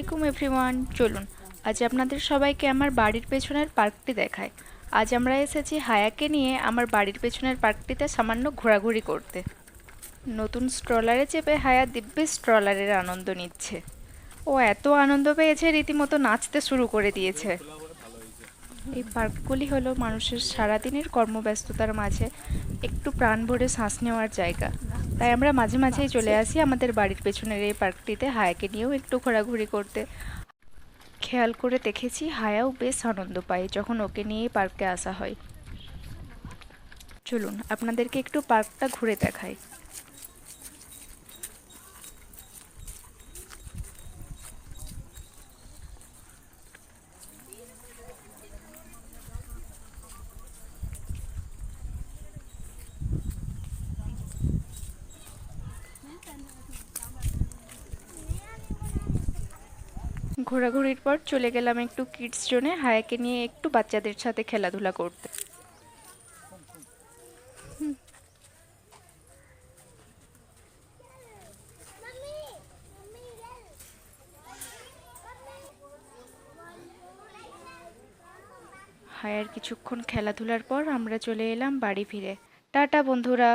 আলাইকুম এভরিওয়ান। চলুন আজ আপনাদের সবাইকে আমার বাড়ির পেছনের পার্কটি দেখায়। আজ আমরা এসেছি হায়াকে নিয়ে আমার বাড়ির পেছনের পার্কটিতে সামান্য ঘোরাঘুরি করতে। নতুন স্ট্রলারে চেপে হায়া দিব্যি স্ট্রলারের আনন্দ নিচ্ছে। ও এত আনন্দ পেয়েছে রীতিমতো নাচতে শুরু করে দিয়েছে। এই পার্কগুলি হলো মানুষের সারাদিনের কর্মব্যস্ততার মাঝে একটু প্রাণ ভরে শ্বাস নেওয়ার জায়গা। তাই আমরা মাঝে মাঝেই চলে আসি আমাদের বাড়ির পেছনের এই পার্কটিতে হায়াকে নিয়েও একটু ঘোরাঘুরি করতে। খেয়াল করে দেখেছি হায়াও বেশ আনন্দ পায় যখন ওকে নিয়ে পার্কে আসা হয়। চলুন আপনাদেরকে একটু পার্কটা ঘুরে দেখাই। ঘোরাঘুরির পর চলে গেলাম একটু কিডস জোনে হায়াকে নিয়ে একটু বাচ্চাদের সাথে খেলাধুলা করতে। হায়ার কিছুক্ষণ খেলাধুলার পর আমরা চলে এলাম বাড়ি ফিরে। টাটা বন্ধুরা।